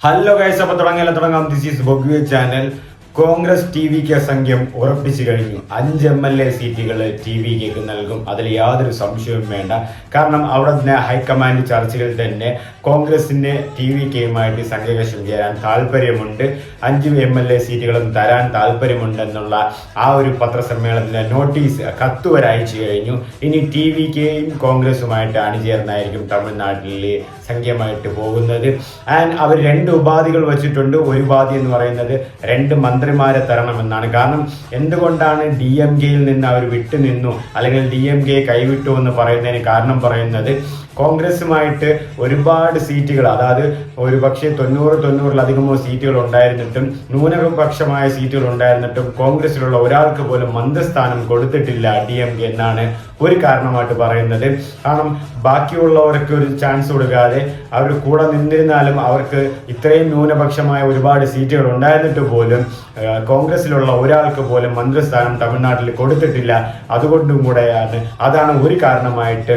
Hello guys, അപ്പോൾ തുടങ്ങാം. This is ബൊഗ്വേ ചാനൽ. കോൺഗ്രസ് TVK സംഖ്യം ഉറപ്പിച്ചു കഴിഞ്ഞു. 5 MLA സീറ്റുകൾ TVKക്ക് നൽകും. അതിൽ യാതൊരു സംശയവും വേണ്ട. കാരണം അവിടെ തന്നെ ഹൈക്കമാൻഡ് ചർച്ചയിൽ തന്നെ കോൺഗ്രസിന് TVKയുമായിട്ട് സംഘർഷം ചേരാൻ താല്പര്യമുണ്ട്. 5 MLA സീറ്റുകളും തരാൻ താല്പര്യമുണ്ടെന്നുള്ള ആ ഒരു പത്രസമ്മേളനത്തിലെ നോട്ടീസ് കത്ത് അയച്ചു കഴിഞ്ഞു. ഇനി TVKയും കോൺഗ്രസുമായിട്ട് അണിചേർന്നായിരിക്കും തമിഴ്നാട്ടിൽ സംഖ്യമായിട്ട് പോകുന്നത്. ആൻഡ് അവർ 2 ഉപാധികൾ വെച്ചിട്ടുണ്ട്. ഒരു ഉപാധി എന്ന് പറയുന്നത് 2 മന്ത്രിമാരെ തരണമെന്നാണ്. കാരണം എന്തുകൊണ്ടാണ് DMKയിൽ നിന്ന് അവർ വിട്ടുനിന്നു അല്ലെങ്കിൽ DMK കൈവിട്ടു എന്ന് പറയുന്നതിന് കാരണം പറയുന്നത് കോൺഗ്രസുമായിട്ട് ഒരുപാട് സീറ്റുകൾ, അതായത് ഒരു പക്ഷേ 90-90-ലധികമോ സീറ്റുകൾ ഉണ്ടായിരുന്നിട്ടും ന്യൂനപക്ഷമായ സീറ്റുകൾ ഉണ്ടായിരുന്നിട്ടും കോൺഗ്രസിലുള്ള ഒരാൾക്ക് പോലും മന്ത്രിസ്ഥാനം കൊടുത്തിട്ടില്ല DMK എന്നാണ് ഒരു കാരണമായിട്ട് പറയുന്നത്. കാരണം ബാക്കിയുള്ളവർക്ക് ഒരു ചാൻസ് കൊടുക്കാതെ അവർ കൂടെ നിന്നിരുന്നാലും അവർക്ക് ഇത്രയും ന്യൂനപക്ഷമായ ഒരുപാട് സീറ്റുകൾ ഉണ്ടായിരുന്നിട്ട് പോലും കോൺഗ്രസിലുള്ള ഒരാൾക്ക് പോലും മന്ത്രിസ്ഥാനം തമിഴ്നാട്ടിൽ കൊടുത്തിട്ടില്ല. അതുകൊണ്ടും കൂടെയാണ്, അതാണ് ഒരു കാരണമായിട്ട്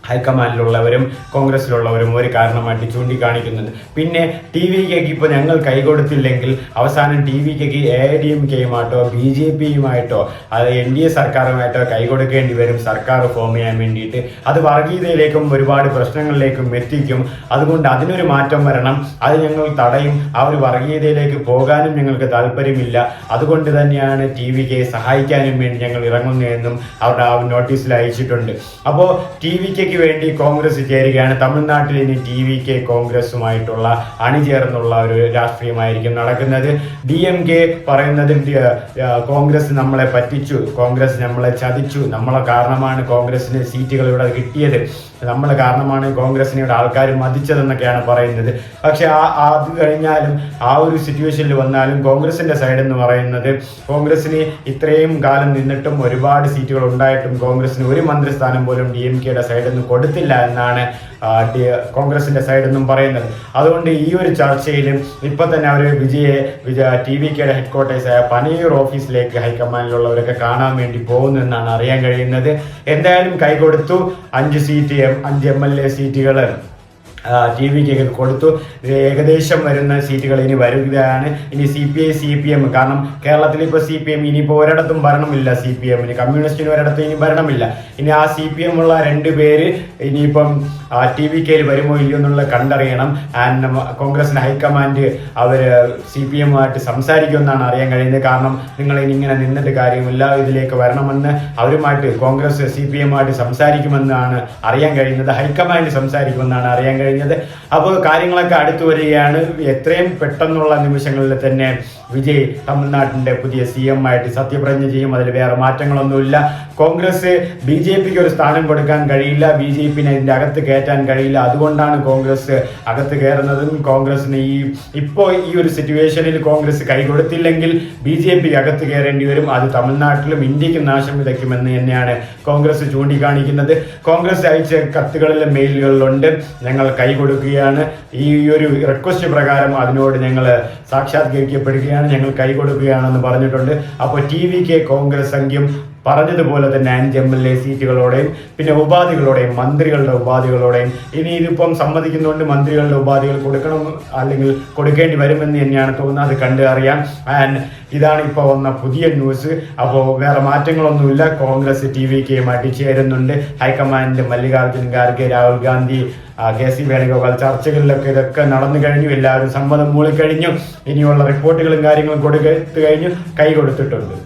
ഹൈക്കമാൻഡിലുള്ളവരും കോൺഗ്രസിലുള്ളവരും ഒരു കാരണമായിട്ട് ചൂണ്ടിക്കാണിക്കുന്നത്. പിന്നെ TVKക്ക് ഇപ്പോൾ ഞങ്ങൾ കൈകൊടുത്തില്ലെങ്കിൽ അവസാനം TVKക്ക് AIDMKയുമായിട്ടോ BJPയുമായിട്ടോ അത് NDA സർക്കാരുമായിട്ടോ കൈകൊടുക്കേണ്ടി വരും സർക്കാർ ഫോം ചെയ്യാൻ വേണ്ടിയിട്ട്. അത് വർഗീയതയിലേക്കും ഒരുപാട് പ്രശ്നങ്ങളിലേക്കും എത്തിക്കും. അതുകൊണ്ട് അതിനൊരു മാറ്റം വരണം. അത് ഞങ്ങൾ തടയും. ആ ഒരു വർഗീയതയിലേക്ക് പോകാനും ഞങ്ങൾക്ക് താല്പര്യമില്ല. അതുകൊണ്ട് തന്നെയാണ് TVKയെ സഹായിക്കാനും വേണ്ടി ഞങ്ങൾ ഇറങ്ങുന്നതെന്നും അവരുടെ ആ നോട്ടീസിൽ അയച്ചിട്ടുണ്ട്. അപ്പോൾ TVKക്ക് വേണ്ടി കോൺഗ്രസ് ചേരുകയാണ്. തമിഴ്നാട്ടിൽ ഇനി TVK കോൺഗ്രസുമായിട്ടുള്ള അണിചേർന്നുള്ള ഒരു രാഷ്ട്രീയമായിരിക്കും നടക്കുന്നത്. DMK പറയുന്നത് കോൺഗ്രസ് നമ്മളെ പറ്റിച്ചു, കോൺഗ്രസ് നമ്മളെ ചതിച്ചു, നമ്മളെ കാരണമാണ് കോൺഗ്രസിന് സീറ്റുകൾ ഇവിടെ കിട്ടിയത്, നമ്മളെ കാരണമാണ് കോൺഗ്രസിനെ ഇവിടെ ആൾക്കാർ മതിച്ചതെന്നൊക്കെയാണ് പറയുന്നത്. പക്ഷെ അത് കഴിഞ്ഞാലും ആ ഒരു സിറ്റുവേഷനിൽ വന്നാലും കോൺഗ്രസിന്റെ സൈഡ് എന്ന് പറയുന്നത് കോൺഗ്രസിന് ഇത്രയും കാലം നിന്നിട്ടും ഒരുപാട് സീറ്റുകൾ ഉണ്ടായിട്ടും കോൺഗ്രസിന് ഒരു മന്ത്രിസ്ഥാനം പോലും DMKയുടെ സൈഡിൽ നിന്ന് കൊടുത്തില്ല എന്നാണ് കോൺഗ്രസിന്റെ സൈഡിൽ നിന്നും പറയുന്നത്. അതുകൊണ്ട് ഈ ഒരു ചർച്ചയിലും ഇപ്പൊ തന്നെ അവർ TVKയുടെ ഹെഡ്ക്വാർട്ടേഴ്സായ പനയൂർ ഓഫീസിലേക്ക് ഹൈക്കമാൻഡിലുള്ളവരൊക്കെ കാണാൻ വേണ്ടി പോകുന്നു എന്നാണ് അറിയാൻ കഴിയുന്നത്. എന്തായാലും കൈകൊടുത്തു. 5 MLA സീറ്റുകൾ TVKക്ക് കൊടുത്തു. ഏകദേശം വരുന്ന സീറ്റുകൾ ഇനി വരുകയാണ്. ഇനി CPI CPM, കാരണം കേരളത്തിൽ ഇപ്പോൾ CPM ഇനിയിപ്പോൾ ഒരിടത്തും ഭരണമില്ല. CPMന് കമ്മ്യൂണിസ്റ്റിന് ഒരിടത്തും ഇനി ഭരണമില്ല. ഇനി ആ CPM ഉള്ള 2 പേര് ഇനിയിപ്പം TVKയിൽ വരുമോ ഇല്ലയോ എന്നുള്ളത് കണ്ടറിയണം. ആൻഡ് കോൺഗ്രസിന്റെ ഹൈക്കമാൻഡ് അവർ CPMുമായിട്ട് സംസാരിക്കുമെന്നാണ് അറിയാൻ കഴിയുന്നത്. കാരണം നിങ്ങൾ ഇനി ഇങ്ങനെ നിന്നിട്ട് കാര്യമില്ല, ഇതിലേക്ക് വരണമെന്ന് അവരുമായിട്ട് കോൺഗ്രസ് CPMുമായിട്ട് സംസാരിക്കുമെന്നാണ് അറിയാൻ കഴിയുന്നത്. ഹൈക്കമാൻഡ് സംസാരിക്കുമെന്നാണ് അറിയാൻ കഴിയുന്നത്. അപ്പോൾ കാര്യങ്ങളൊക്കെ അടുത്തു വരികയാണ്. എത്രയും പെട്ടെന്നുള്ള നിമിഷങ്ങളിൽ തന്നെ വിജയ് തമിഴ്നാട്ടിന്റെ പുതിയ CM ആയിട്ട് സത്യപ്രതിജ്ഞ ചെയ്യും. അതിൽ വേറെ മാറ്റങ്ങളൊന്നുമില്ല. കോൺഗ്രസ് BJPക്ക് ഒരു സ്ഥാനം കൊടുക്കാൻ കഴിയില്ല, BJPനെ ഇതിന്റെ അകത്ത് കയറ്റാൻ കഴിയില്ല. അതുകൊണ്ടാണ് കോൺഗ്രസ് അകത്ത് കയറുന്നതും. കോൺഗ്രസിന് ഇപ്പോൾ ഈ ഒരു സിറ്റുവേഷനിൽ കോൺഗ്രസ് കൈകൊടുത്തില്ലെങ്കിൽ BJPക്ക് അകത്ത് കയറേണ്ടി വരും. അത് തമിഴ്നാട്ടിലും ഇന്ത്യക്കും നാശം വിതയ്ക്കുമെന്ന് തന്നെയാണ് കോൺഗ്രസ് ചൂണ്ടിക്കാണിക്കുന്നത്. കോൺഗ്രസ് അയച്ച കത്തുകളിലും മെയിലുകളിലുണ്ട് ഞങ്ങൾ കൈ കൊടുക്കുകയാണ്, ഈ ഒരു റിക്വസ്റ്റ് പ്രകാരം അതിനോട് ഞങ്ങൾ സാക്ഷാത്കരിക്കപ്പെടുകയാണ്, ഞങ്ങൾ കൈ കൊടുക്കുകയാണെന്ന് പറഞ്ഞിട്ടുണ്ട്. അപ്പോൾ TVK കോൺഗ്രസ് സംഖ്യം പറഞ്ഞതുപോലെ തന്നെ 5 MLA സീറ്റുകളോടെയും പിന്നെ ഉപാധികളോടെയും മന്ത്രികളുടെ ഉപാധികളോടെയും ഇനി ഇതിപ്പം സമ്മതിക്കുന്നതുകൊണ്ട് മന്ത്രികളുടെ ഉപാധികൾ കൊടുക്കണം അല്ലെങ്കിൽ കൊടുക്കേണ്ടി വരുമെന്ന് തന്നെയാണ് തോന്നുന്നത്. അത് കണ്ട് അറിയാം. ആൻഡ് ഇതാണ് ഇപ്പോൾ വന്ന പുതിയ ന്യൂസ്. അപ്പോൾ വേറെ മാറ്റങ്ങളൊന്നുമില്ല. കോൺഗ്രസ് TVKയുമായിട്ട് ചേരുന്നുണ്ട്. ഹൈക്കമാൻഡ് മല്ലികാർജ്ജുൻ ഖാർഗെ, രാഹുൽ ഗാന്ധി, KC വേണുഗോപാൽ ചർച്ചകളിലൊക്കെ ഇതൊക്കെ നടന്നു കഴിഞ്ഞു. എല്ലാവരും സമ്മതം മൂളിക്കഴിഞ്ഞു. ഇനിയുള്ള റിപ്പോർട്ടുകളും കാര്യങ്ങളും കൊടുത്തു കഴിഞ്ഞു, കൈ കൊടുത്തിട്ടുണ്ട്.